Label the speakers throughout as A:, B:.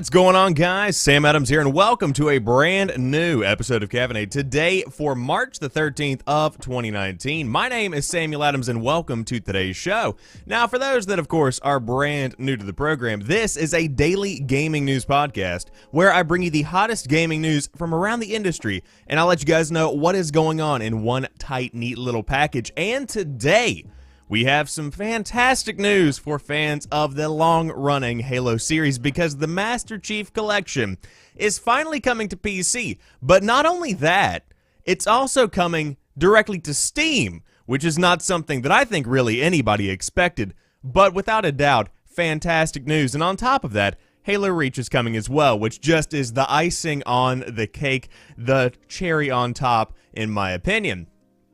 A: What's going on, guys? Sam Adams here, and welcome to a brand new episode of Caffeinate. Today, for March the 13th of 2019, my name is Samuel Adams, and welcome to today's show. Now, for those that, of course, are brand new to the program, this is a daily gaming news podcast where I bring you the hottest gaming news from around the industry, and I'll let you guys know what is going on in one tight, neat little package. And today, we have some fantastic news for fans of the long-running Halo series because the Master Chief Collection is finally coming to PC. But not only that, it's also coming directly to Steam, which is not something that I think really anybody expected. But without a doubt, fantastic news. And on top of that, Halo Reach is coming as well, which just is the icing on the cake, the cherry on top, in my opinion.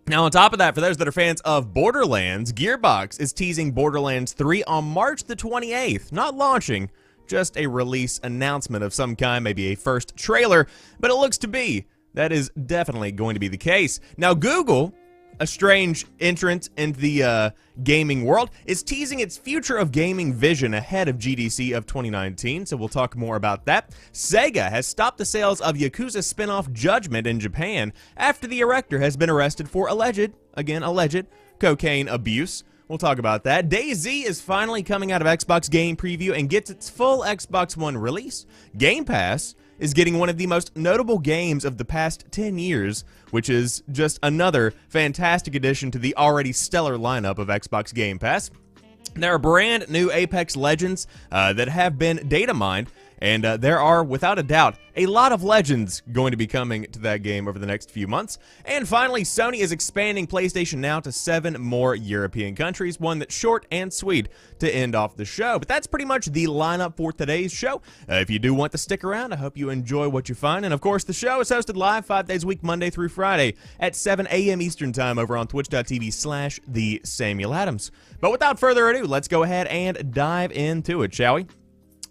A: Now, on top of that, for those that are fans of Borderlands, Gearbox is teasing Borderlands 3 on March the 28th. Not launching, just a release announcement of some kind, maybe a first trailer, but it looks to be that is definitely going to be the case. Now, Google, a strange entrant into the gaming world, is teasing its future of gaming vision ahead of GDC of 2019, so we'll talk more about that. Sega has stopped the sales of Yakuza Spinoff Judgment in Japan after the director has been arrested for alleged cocaine abuse. We'll talk about that. DayZ is finally coming out of Xbox Game Preview and gets its full Xbox One release. Game Pass is getting one of the most notable games of the past 10 years, which is just another fantastic addition to the already stellar lineup of Xbox Game Pass. There are brand new Apex Legends that have been data mined, and there are, without a doubt, a lot of legends going to be coming to that game over the next few months. And finally, Sony is expanding PlayStation Now to 7 more European countries, one that's short and sweet to end off the show. But that's pretty much the lineup for today's show. If you do want to stick around, I hope you enjoy what you find. And of course, the show is hosted live 5 days a week, Monday through Friday at 7 a.m. Eastern Time over on twitch.tv/TheSamuelAdams. But without further ado, let's go ahead and dive into it, shall we?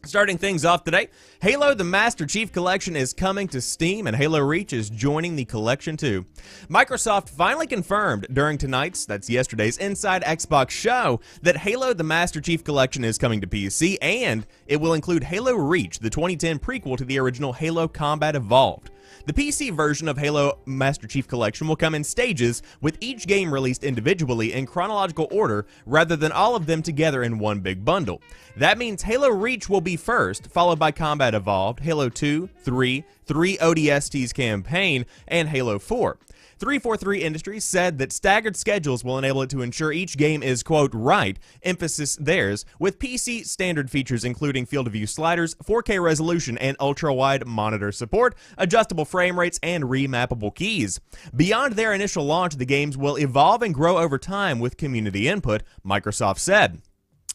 A: Starting things off today, Halo the Master Chief Collection is coming to Steam, and Halo Reach is joining the collection too. Microsoft finally confirmed during that's yesterday's Inside Xbox show, that Halo the Master Chief Collection is coming to PC, and it will include Halo Reach, the 2010 prequel to the original Halo Combat Evolved. The PC version of Halo Master Chief Collection will come in stages, with each game released individually in chronological order rather than all of them together in one big bundle. That means Halo Reach will be first, followed by Combat Evolved, Halo 2, 3 ODST's campaign, and Halo 4. 343 Industries said that staggered schedules will enable it to ensure each game is, quote, right, emphasis theirs, with PC standard features including field of view sliders, 4K resolution, and ultra-wide monitor support, adjustable frame rates, and remappable keys. Beyond their initial launch, the games will evolve and grow over time with community input, Microsoft said.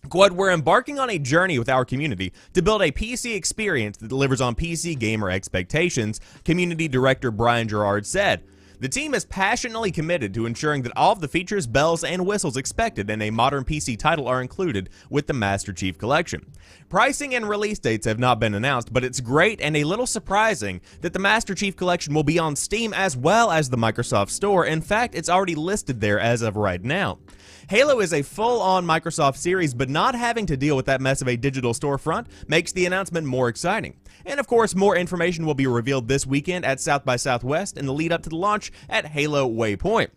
A: Quote, we're embarking on a journey with our community to build a PC experience that delivers on PC gamer expectations, Community Director Brian Gerard said. The team is passionately committed to ensuring that all of the features, bells, and whistles expected in a modern PC title are included with the Master Chief Collection. Pricing and release dates have not been announced, but it's great and a little surprising that the Master Chief Collection will be on Steam as well as the Microsoft Store. In fact, it's already listed there as of right now. Halo is a full-on Microsoft series, but not having to deal with that mess of a digital storefront makes the announcement more exciting. And of course, more information will be revealed this weekend at South by Southwest in the lead up to the launch at Halo Waypoint.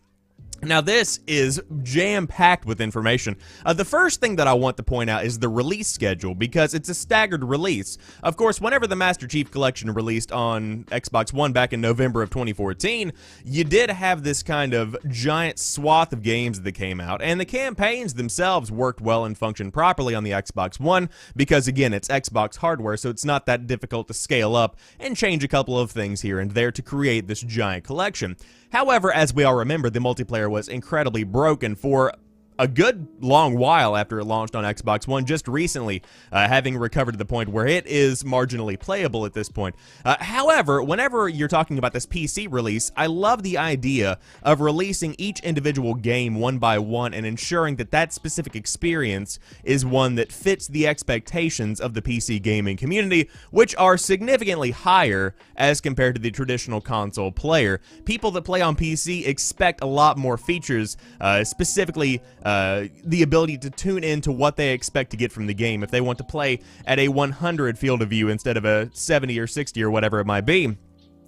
A: Now, this is jam-packed with information. The first thing that I want to point out is the release schedule, because it's a staggered release. Of course, whenever the Master Chief Collection released on Xbox One back in November of 2014, you did have this kind of giant swath of games that came out, and the campaigns themselves worked well and functioned properly on the Xbox One, because again, it's Xbox hardware, so it's not that difficult to scale up and change a couple of things here and there to create this giant collection. However, as we all remember, the multiplayer was incredibly broken for a good long while after it launched on Xbox One, just recently having recovered to the point where it is marginally playable at this point. However, whenever you're talking about this PC release, I love the idea of releasing each individual game one by one and ensuring that that specific experience is one that fits the expectations of the PC gaming community, which are significantly higher as compared to the traditional console player. People that play on PC expect a lot more features, specifically the ability to tune into what they expect to get from the game. If they want to play at a 100 field of view instead of a 70 or 60 or whatever it might be,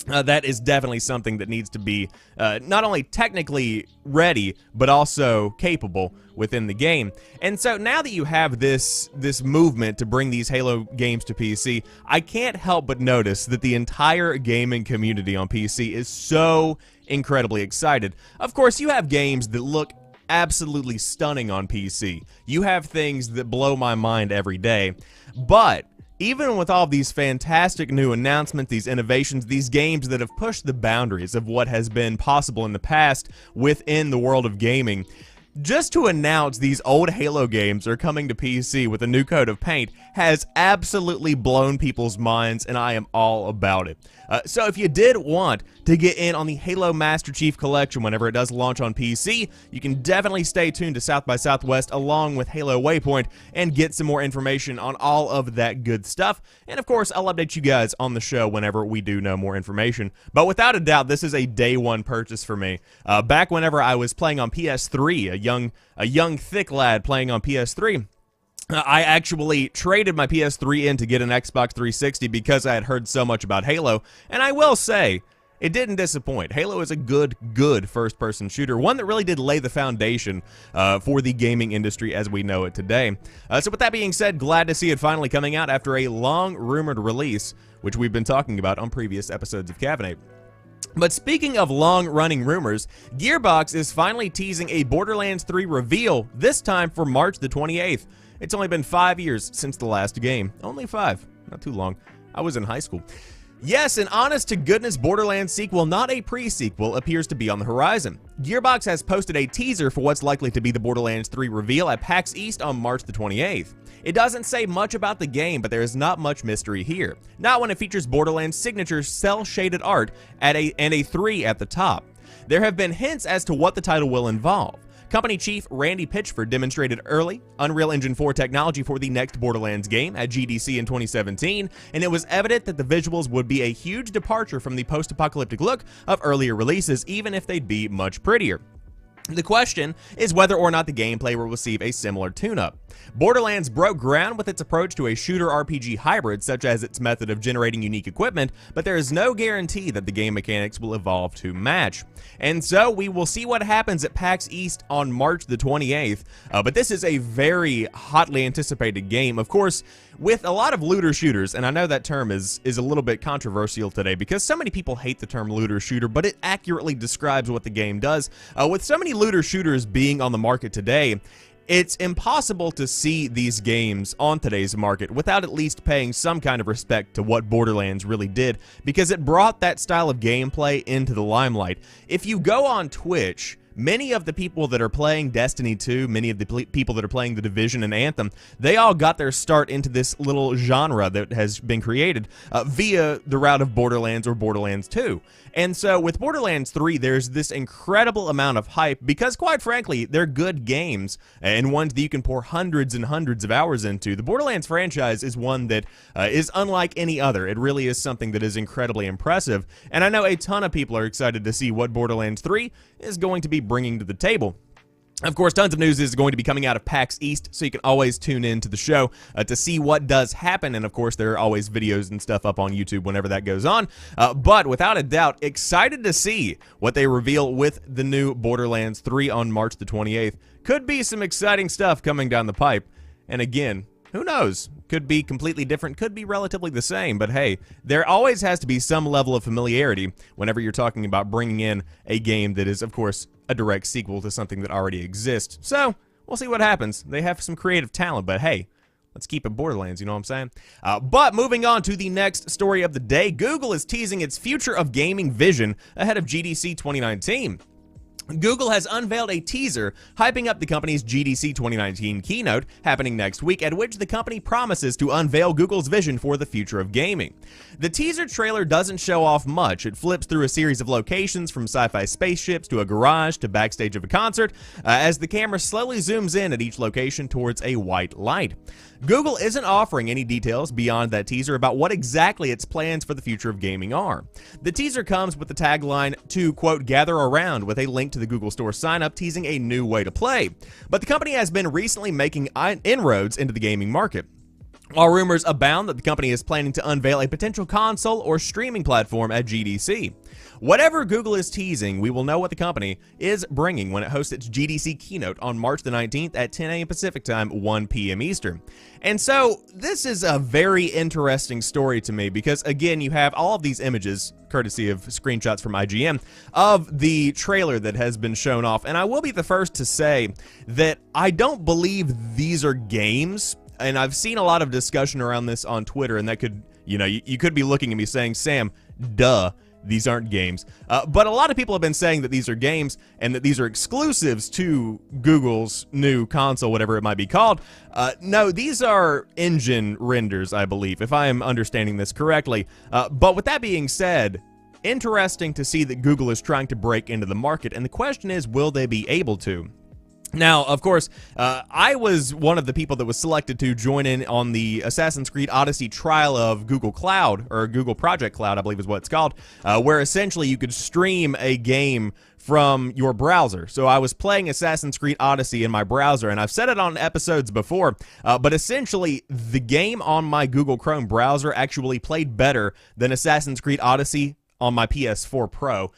A: that is definitely something that needs to be not only technically ready, but also capable within the game. And so now that you have this movement to bring these Halo games to PC, I can't help but notice that the entire gaming community on PC is so incredibly excited. Of course, you have games that look absolutely stunning on PC. You have things that blow my mind every day. But even with all these fantastic new announcements, these innovations, these games that have pushed the boundaries of what has been possible in the past within the world of gaming, just to announce these old Halo games are coming to PC with a new coat of paint has absolutely blown people's minds, and I am all about it. So if you did want to get in on the Halo Master Chief Collection whenever it does launch on PC, you can definitely stay tuned to South by Southwest along with Halo Waypoint and get some more information on all of that good stuff. And of course, I'll update you guys on the show whenever we do know more information. But without a doubt, this is a day one purchase for me. Back whenever I was playing on PS3, a young thick lad playing on PS3, I actually traded my PS3 in to get an Xbox 360 because I had heard so much about Halo, and I will say, it didn't disappoint. Halo is a good first-person shooter, one that really did lay the foundation for the gaming industry as we know it today. So with that being said, glad to see it finally coming out after a long-rumored release, which we've been talking about on previous episodes of Caffeinate. But speaking of long-running rumors, Gearbox is finally teasing a Borderlands 3 reveal, this time for March the 28th. It's only been 5 years since the last game. Only 5. Not too long. I was in high school. Yes, an honest-to-goodness Borderlands sequel, not a pre-sequel, appears to be on the horizon. Gearbox has posted a teaser for what's likely to be the Borderlands 3 reveal at PAX East on March the 28th. It doesn't say much about the game, but there is not much mystery here. Not when it features Borderlands' signature cel-shaded art and a 3 at the top. There have been hints as to what the title will involve. Company chief Randy Pitchford demonstrated early Unreal Engine 4 technology for the next Borderlands game at GDC in 2017, and it was evident that the visuals would be a huge departure from the post-apocalyptic look of earlier releases, even if they'd be much prettier. The question is whether or not the gameplay will receive a similar tune-up. Borderlands broke ground with its approach to a shooter RPG hybrid, such as its method of generating unique equipment, but there is no guarantee that the game mechanics will evolve to match. And so we will see what happens at PAX East on March the 28th, but this is a very hotly anticipated game. Of course, with a lot of looter shooters, and I know that term is a little bit controversial today because so many people hate the term looter shooter, but it accurately describes what the game does. With so many looter shooters being on the market today, it's impossible to see these games on today's market without at least paying some kind of respect to what Borderlands really did, because it brought that style of gameplay into the limelight. If you go on Twitch, many of the people that are playing Destiny 2, many of the people that are playing The Division and Anthem, they all got their start into this little genre that has been created via the route of Borderlands or Borderlands 2. And so with Borderlands 3, there's this incredible amount of hype because, quite frankly, they're good games and ones that you can pour hundreds and hundreds of hours into. The Borderlands franchise is one that is unlike any other. It really is something that is incredibly impressive, and I know a ton of people are excited to see what Borderlands 3 is going to be bringing to the table. Of course, tons of news is going to be coming out of PAX East, so you can always tune in to the show to see what does happen, and of course, there are always videos and stuff up on YouTube whenever that goes on. But without a doubt, excited to see what they reveal with the new Borderlands 3 on March the 28th. Could be some exciting stuff coming down the pipe, and again, who knows? Could be completely different, could be relatively the same, but hey, there always has to be some level of familiarity whenever you're talking about bringing in a game that is, of course, a direct sequel to something that already exists. So, we'll see what happens. They have some creative talent, but hey, let's keep it Borderlands, you know what I'm saying? But moving on to the next story of the day, Google is teasing its future of gaming vision ahead of GDC 2019. Google has unveiled a teaser hyping up the company's GDC 2019 keynote happening next week, at which the company promises to unveil Google's vision for the future of gaming. The teaser trailer doesn't show off much. It flips through a series of locations from sci-fi spaceships to a garage to backstage of a concert as the camera slowly zooms in at each location towards a white light. Google isn't offering any details beyond that teaser about what exactly its plans for the future of gaming are. The teaser comes with the tagline to, quote, gather around, with a link to the Google Store sign-up, teasing a new way to play. But the company has been recently making inroads into the gaming market. While rumors abound that the company is planning to unveil a potential console or streaming platform at GDC. Whatever Google is teasing, we will know what the company is bringing when it hosts its GDC keynote on March the 19th at 10 a.m. Pacific Time, 1 p.m. Eastern. And so, this is a very interesting story to me because, again, you have all of these images, courtesy of screenshots from IGN, of the trailer that has been shown off. And I will be the first to say that I don't believe these are games. And I've seen a lot of discussion around this on Twitter, and that could, you could be looking at me saying, Sam, duh, these aren't games. But a lot of people have been saying that these are games and that these are exclusives to Google's new console, whatever it might be called. No, these are engine renders, I believe, if I am understanding this correctly. But with that being said, interesting to see that Google is trying to break into the market, and the question is, will they be able to? Now, of course, I was one of the people that was selected to join in on the Assassin's Creed Odyssey trial of Google Cloud, or Google Project Cloud, I believe is what it's called, where essentially you could stream a game from your browser. So I was playing Assassin's Creed Odyssey in my browser, and I've said it on episodes before, but essentially the game on my Google Chrome browser actually played better than Assassin's Creed Odyssey on my PS4 Pro.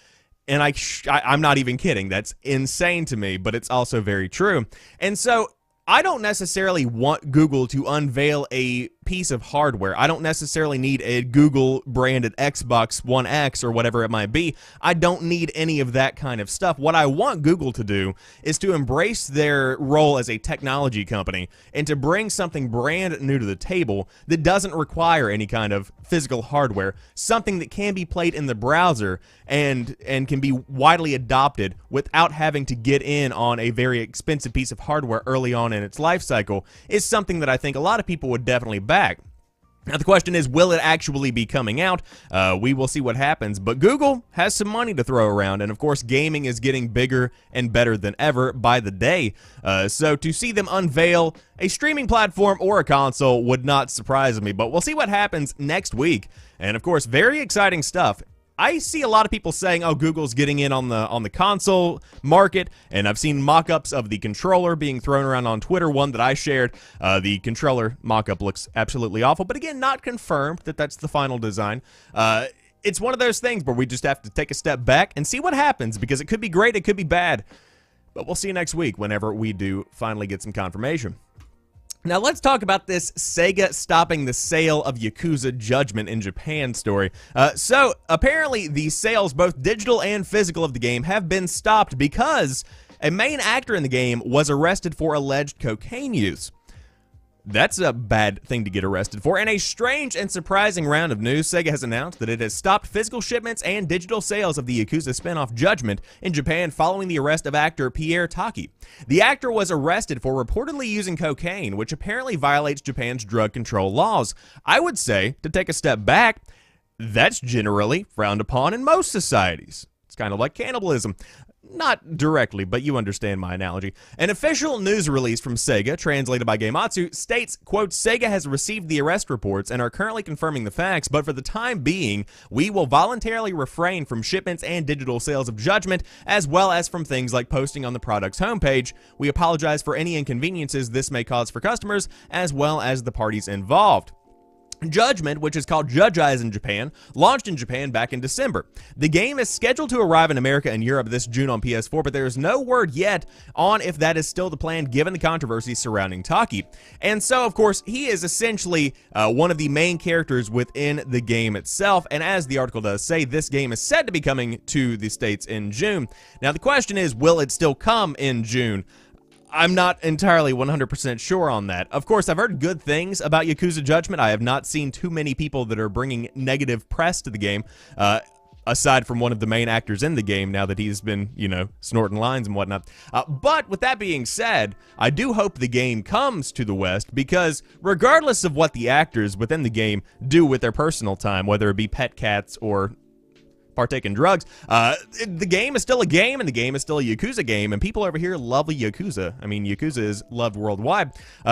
A: And I'm not even kidding. That's insane to me, but it's also very true. And so I don't necessarily want Google to unveil a piece of hardware. I don't necessarily need a Google branded Xbox One X or whatever it might be. I don't need any of that kind of stuff. What I want Google to do is to embrace their role as a technology company and to bring something brand new to the table that doesn't require any kind of physical hardware, something that can be played in the browser and can be widely adopted without having to get in on a very expensive piece of hardware early on in its life cycle, is something that I think a lot of people would definitely back. Now, the question is, will it actually be coming out? We will see what happens, but Google has some money to throw around, and of course, gaming is getting bigger and better than ever by the day. So to see them unveil a streaming platform or a console would not surprise me, but we'll see what happens next week. And of course, very exciting stuff. I see a lot of people saying, oh, Google's getting in on the console market, and I've seen mock-ups of the controller being thrown around on Twitter, one that I shared. The controller mock-up looks absolutely awful, but again, not confirmed that that's the final design. It's one of those things where we just have to take a step back and see what happens, because it could be great, it could be bad. But we'll see you next week whenever we do finally get some confirmation. Now let's talk about this Sega stopping the sale of Yakuza Judgment in Japan story. So apparently the sales, both digital and physical, of the game have been stopped because a main actor in the game was arrested for alleged cocaine use. That's a bad thing to get arrested for. In a strange and surprising round of news, Sega has announced that it has stopped physical shipments and digital sales of the Yakuza spin-off Judgment in Japan following the arrest of actor Pierre Taki. The actor was arrested for reportedly using cocaine, which apparently violates Japan's drug control laws. I would say, to take a step back, that's generally frowned upon in most societies. It's kind of like cannibalism. Not directly, but you understand my analogy. An official news release from Sega, translated by Gematsu, states, quote, Sega has received the arrest reports and are currently confirming the facts, but for the time being, we will voluntarily refrain from shipments and digital sales of Judgment, as well as from things like posting on the product's homepage. We apologize for any inconveniences this may cause for customers, as well as the parties involved. Judgment, which is called Judge Eyes in Japan, launched in Japan back in December. The game is scheduled to arrive in America and Europe this June on PS4, but there is no word yet on if that is still the plan given the controversy surrounding Taki. And so, of course, he is essentially one of the main characters within the game itself, and as the article does say, this game is said to be coming to the States in June. Now, the question is, will it still come in June? I'm not entirely 100% sure on that. Of course, I've heard good things about Yakuza Judgment. I have not seen too many people that are bringing negative press to the game, aside from one of the main actors in the game now that he's been, snorting lines and whatnot. But with that being said, I do hope the game comes to the West, because regardless of what the actors within the game do with their personal time, whether it be pet cats or partake in drugs, the game is still a game, and the game is still a Yakuza game, and people over here love Yakuza. I mean, Yakuza is loved worldwide.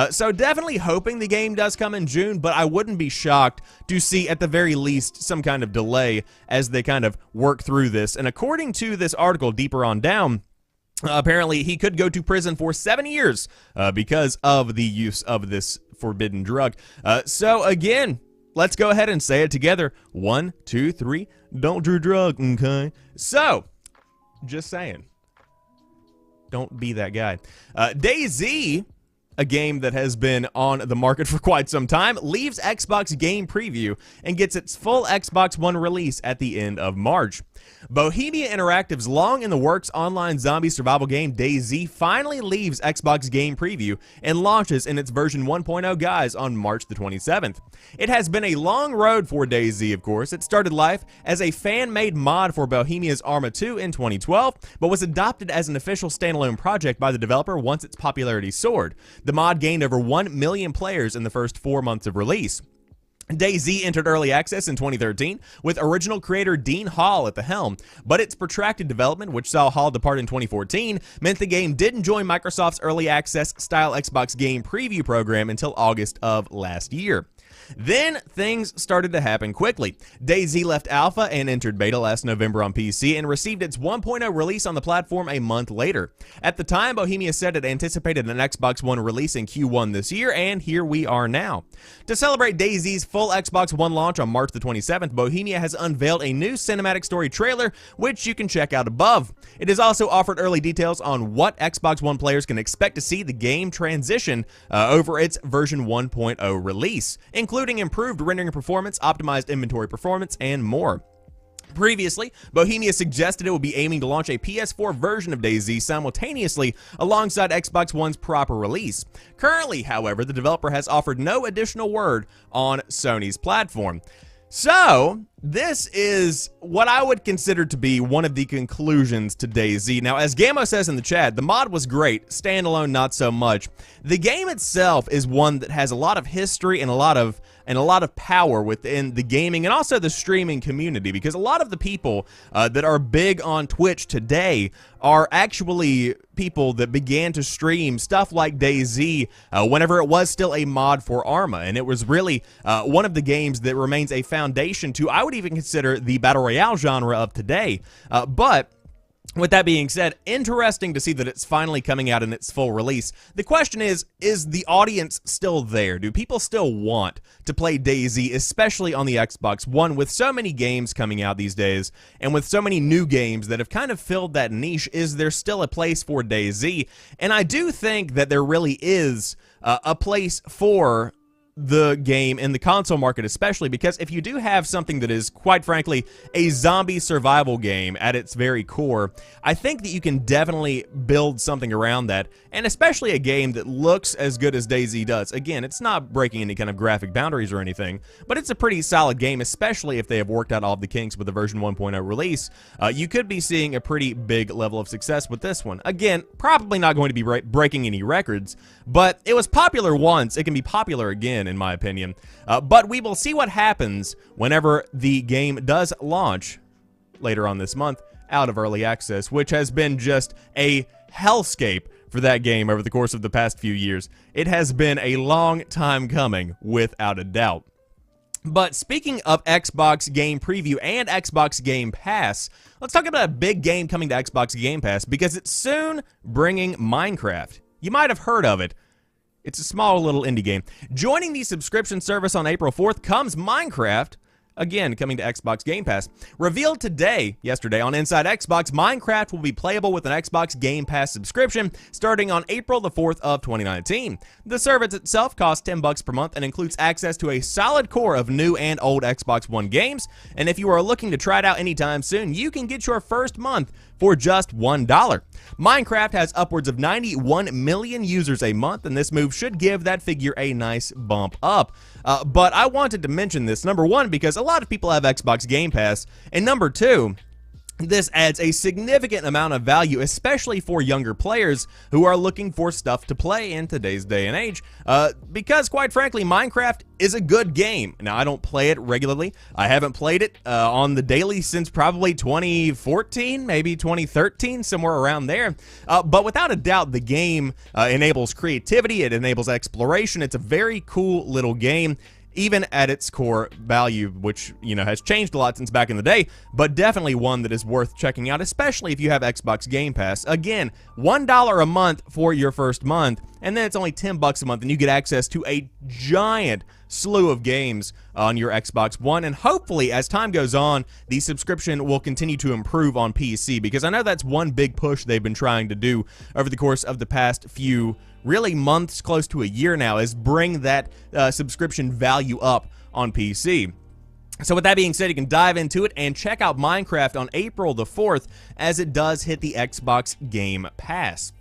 A: So definitely hoping the game does come in June, but I wouldn't be shocked to see at the very least some kind of delay as they kind of work through this. And according to this article deeper on down, Apparently, he could go to prison for 7 years because of the use of this forbidden drug. So again, let's go ahead and say it together. 1, 2, 3. Don't do drug, okay? So, just saying. Don't be that guy. DayZ, a game that has been on the market for quite some time, leaves Xbox Game Preview and gets its full Xbox One release at the end of March. Bohemia Interactive's long-in-the-works online zombie survival game DayZ finally leaves Xbox Game Preview and launches in its version 1.0 guise on March the 27th. It has been a long road for DayZ, of course. It started life as a fan-made mod for Bohemia's Arma 2 in 2012, but was adopted as an official standalone project by the developer once its popularity soared. The mod gained over 1 million players in the first 4 months of release. DayZ entered early access in 2013 with original creator Dean Hall at the helm, but its protracted development, which saw Hall depart in 2014, meant the game didn't join Microsoft's early access style Xbox Game Preview program until August of last year. Then things started to happen quickly. DayZ left alpha and entered beta last November on PC and received its 1.0 release on the platform a month later. At the time, Bohemia said it anticipated an Xbox One release in Q1 this year, and here we are now. To celebrate DayZ's full Xbox One launch on March the 27th, Bohemia has unveiled a new cinematic story trailer, which you can check out above. It has also offered early details on what Xbox One players can expect to see the game transition over its version 1.0 release, including improved rendering performance, optimized inventory performance, and more. Previously, Bohemia suggested it would be aiming to launch a PS4 version of DayZ simultaneously alongside Xbox One's proper release. Currently, however, the developer has offered no additional word on Sony's platform. So, this is what I would consider to be one of the conclusions to DayZ. Now, as Gammo says in the chat, the mod was great, standalone not so much. The game itself is one that has a lot of history and a lot of power within the gaming and also the streaming community, because a lot of the people that are big on Twitch today are actually people that began to stream stuff like DayZ whenever it was still a mod for Arma, and it was really one of the games that remains a foundation to, I would even consider, the Battle Royale genre of today. But with that being said, interesting to see that it's finally coming out in its full release. The question is the audience still there? Do people still want to play DayZ, especially on the Xbox One, with so many games coming out these days, and with so many new games that have kind of filled that niche? Is there still a place for DayZ? And I do think that there really is a place for the game in the console market, especially because if you do have something that is, quite frankly, a zombie survival game at its very core, I think that you can definitely build something around that, and especially a game that looks as good as DayZ does. Again, it's not breaking any kind of graphic boundaries or anything, but it's a pretty solid game, especially if they have worked out all of the kinks with the version 1.0 release. You could be seeing a pretty big level of success with this one. Again, probably not going to be breaking any records, but it was popular once. It can be popular again, in my opinion. But we will see what happens whenever the game does launch later on this month out of early access, which has been just a hellscape for that game over the course of the past few years. It has been a long time coming, without a doubt. But speaking of Xbox Game Preview and Xbox Game Pass, let's talk about a big game coming to Xbox Game Pass, because it's soon bringing Minecraft. You might have heard of it. It's a small little indie game. Joining the subscription service on April 4th comes Minecraft, again coming to Xbox Game Pass. Revealed yesterday on Inside Xbox, Minecraft will be playable with an Xbox Game Pass subscription starting on April the 4th of 2019. The service itself costs $10 per month and includes access to a solid core of new and old Xbox One games, and if you are looking to try it out anytime soon, you can get your first month for just $1. Minecraft has upwards of 91 million users a month, and this move should give that figure a nice bump up. But I wanted to mention this, number one, because a lot of people have Xbox Game Pass, and number two, this adds a significant amount of value, especially for younger players who are looking for stuff to play in today's day and age, because, quite frankly, Minecraft is a good game. Now, I don't play it regularly. I haven't played it on the daily since probably 2014, maybe 2013, somewhere around there. But without a doubt, the game enables creativity. It enables exploration. It's a very cool little game. even at its core value, which, you know, has changed a lot since back in the day, but definitely one that is worth checking out, especially if you have Xbox Game Pass. Again, $1 a month for your first month, and then it's only $10 a month, and you get access to a giant slew of games on your Xbox One, and hopefully, as time goes on, the subscription will continue to improve on PC, because I know that's one big push they've been trying to do over the course of the past few really months, close to a year now, is bring that subscription value up on PC. So with that being said, you can dive into it and check out Minecraft on April the 4th as it does hit the Xbox Game Pass.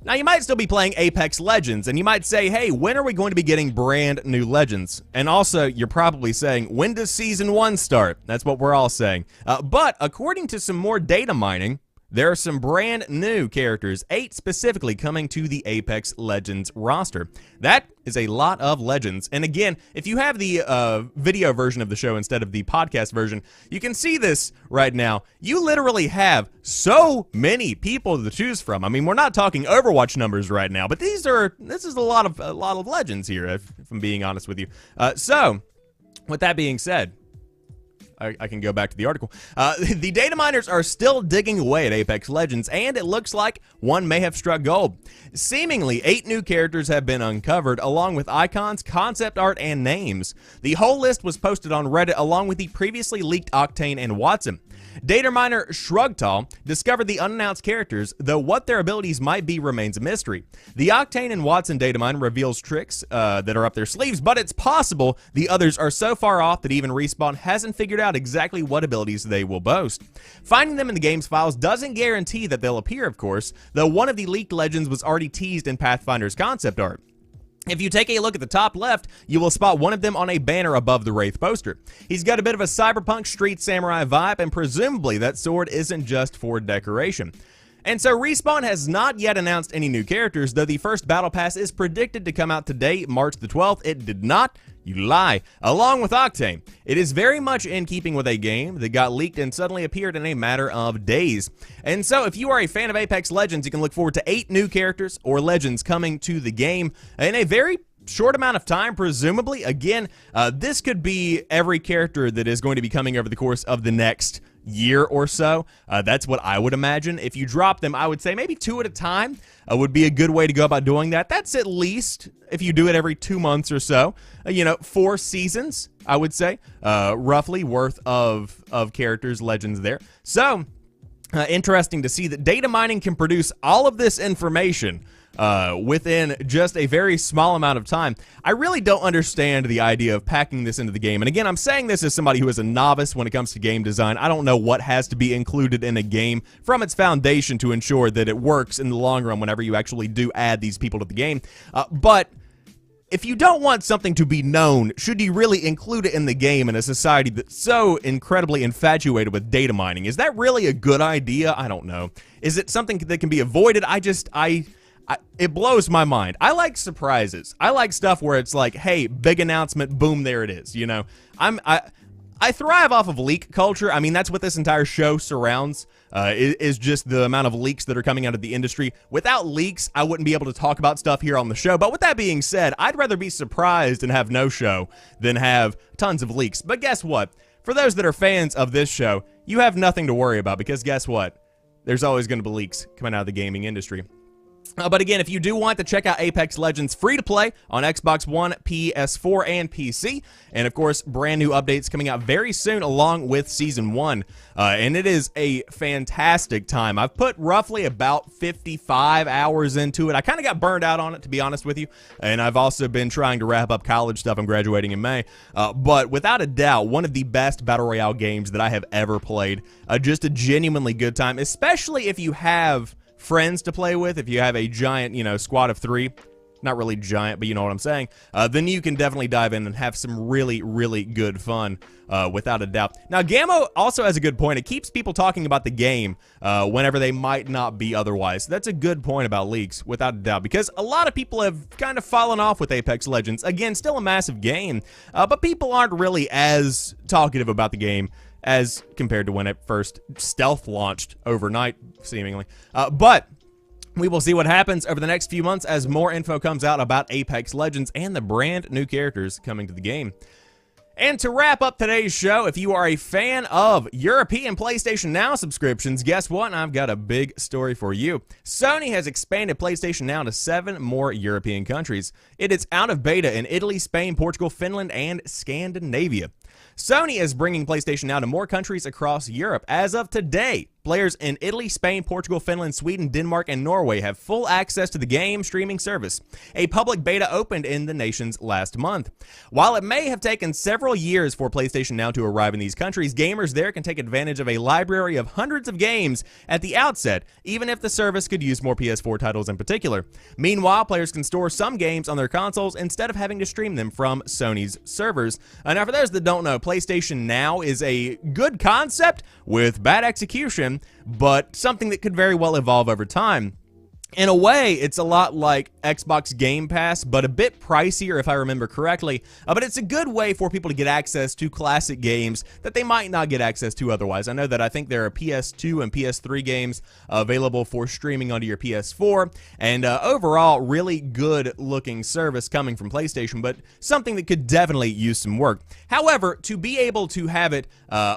A: Now, you might still be playing Apex Legends, and you might say, hey, when are we going to be getting brand new Legends? And also, you're probably saying, when does Season 1 start? That's what we're all saying. But according to some more data mining, there are some brand new characters, 8 specifically, coming to the Apex Legends roster. That is a lot of Legends. And again, if you have the video version of the show instead of the podcast version, you can see this right now. You literally have so many people to choose from. I mean, we're not talking Overwatch numbers right now, but this is a lot of Legends here, if I'm being honest with you. So, with that being said, I can go back to the article. The data miners are still digging away at Apex Legends, and it looks like one may have struck gold. Seemingly, 8 new characters have been uncovered, along with icons, concept art, and names. The whole list was posted on Reddit, along with the previously leaked Octane and Watson. Data miner Shrugtal discovered the unannounced characters, though what their abilities might be remains a mystery. The Octane and Watson data mine reveals tricks that are up their sleeves, but it's possible the others are so far off that even Respawn hasn't figured out exactly what abilities they will boast. Finding them in the game's files doesn't guarantee that they'll appear, of course, though one of the leaked legends was already teased in Pathfinder's concept art. If you take a look at the top left, you will spot one of them on a banner above the Wraith poster. He's got a bit of a cyberpunk street samurai vibe, and presumably that sword isn't just for decoration. And so Respawn has not yet announced any new characters, though the first Battle Pass is predicted to come out today, March the 12th. It did not. You lie. Along with Octane. It is very much in keeping with a game that got leaked and suddenly appeared in a matter of days. And so if you are a fan of Apex Legends, you can look forward to 8 new characters or legends coming to the game in a very short amount of time, presumably. Again, this could be every character that is going to be coming over the course of the next year or so. That's what I would imagine. If you drop them, I would say maybe 2 at a time would be a good way to go about doing that. That's at least, if you do it every 2 months or so, 4 seasons, I would say, roughly worth of characters, legends there. So, interesting to see that data mining can produce all of this information within just a very small amount of time. I really don't understand the idea of packing this into the game. And again, I'm saying this as somebody who is a novice when it comes to game design. I don't know what has to be included in a game from its foundation to ensure that it works in the long run whenever you actually do add these people to the game. But if you don't want something to be known, should you really include it in the game in a society that's so incredibly infatuated with data mining? Is that really a good idea? I don't know. Is it something that can be avoided? It blows my mind. I like surprises. I like stuff where it's like, hey, big announcement, boom, there it is. I thrive off of leak culture. I mean, that's what this entire show surrounds, is just the amount of leaks that are coming out of the industry. Without leaks, I wouldn't be able to talk about stuff here on the show. But with that being said, I'd rather be surprised and have no show than have tons of leaks. But guess what? For those that are fans of this show, you have nothing to worry about, because guess what? There's always going to be leaks coming out of the gaming industry. But again, if you do want to check out Apex Legends free-to-play on Xbox One, PS4, and PC, and of course, brand new updates coming out very soon along with Season 1, and it is a fantastic time. I've put roughly about 55 hours into it. I kind of got burned out on it, to be honest with you, and I've also been trying to wrap up college stuff. I'm graduating in May, but without a doubt, one of the best Battle Royale games that I have ever played. Just a genuinely good time, especially if you have friends to play with. If you have a giant, squad of 3, not really giant, but you know what I'm saying, then you can definitely dive in and have some really, really good fun, without a doubt. Now, Gammo also has a good point. It keeps people talking about the game whenever they might not be otherwise. That's a good point about leaks, without a doubt, because a lot of people have kind of fallen off with Apex Legends. Again, still a massive game, but people aren't really as talkative about the game as compared to when it first stealth launched overnight, seemingly. But We will see what happens over the next few months as more info comes out about Apex Legends and the brand new characters coming to the game. And to wrap up today's show, if you are a fan of European PlayStation Now subscriptions, guess what? I've got a big story for you. Sony has expanded PlayStation Now to 7 more European countries. It is out of beta in Italy, Spain, Portugal, Finland, and Scandinavia. Sony is bringing PlayStation Now to more countries across Europe. As of today, players in Italy, Spain, Portugal, Finland, Sweden, Denmark, and Norway have full access to the game streaming service. A public beta opened in the nations last month. While it may have taken several years for PlayStation Now to arrive in these countries, gamers there can take advantage of a library of hundreds of games at the outset, even if the service could use more PS4 titles in particular. Meanwhile, players can store some games on their consoles instead of having to stream them from Sony's servers. Now, for those that don't know, PlayStation Now is a good concept with bad execution, but something that could very well evolve over time. In a way, it's a lot like Xbox Game Pass, but a bit pricier if I remember correctly. But it's a good way for people to get access to classic games that they might not get access to otherwise. I know that I think there are PS2 and PS3 games available for streaming onto your PS4, and overall, really good looking service coming from PlayStation, but something that could definitely use some work. However, to be able to have it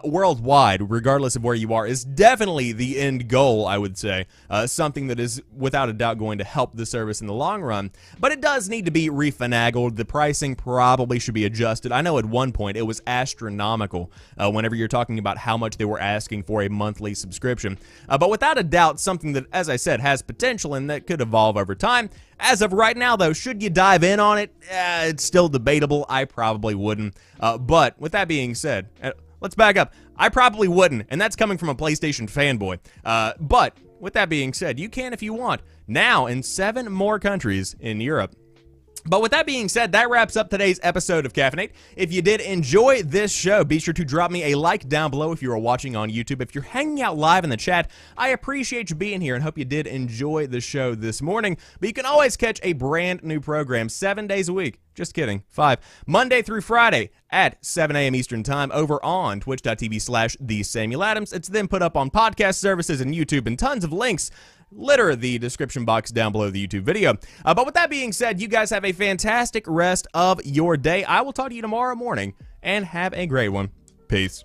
A: worldwide, regardless of where you are, is definitely the end goal, I would say. Something that is without a doubt going to help the service in the long run, but it does need to be refinagled. The pricing probably should be adjusted. I know at one point it was astronomical whenever you're talking about how much they were asking for a monthly subscription, but without a doubt something that, as I said, has potential and that could evolve over time. As of right now, though, should you dive in on it? It's still debatable. I probably wouldn't, but with that being said, let's back up. I probably wouldn't, and that's coming from a PlayStation fanboy, but with that being said, you can if you want, now in 7 more countries in Europe. But with that being said, that wraps up today's episode of Caffeinate. If you did enjoy this show, be sure to drop me a like down below if you are watching on YouTube. If you're hanging out live in the chat, I appreciate you being here and hope you did enjoy the show this morning. But you can always catch a brand new program 7 days a week. Just kidding, 5. Monday through Friday at 7 a.m. Eastern Time over on twitch.tv/TheSamuelAdams. It's then put up on podcast services and YouTube, and tons of links litter the description box down below the YouTube video. But with that being said, you guys have a fantastic rest of your day. I will talk to you tomorrow morning, and have a great one. Peace.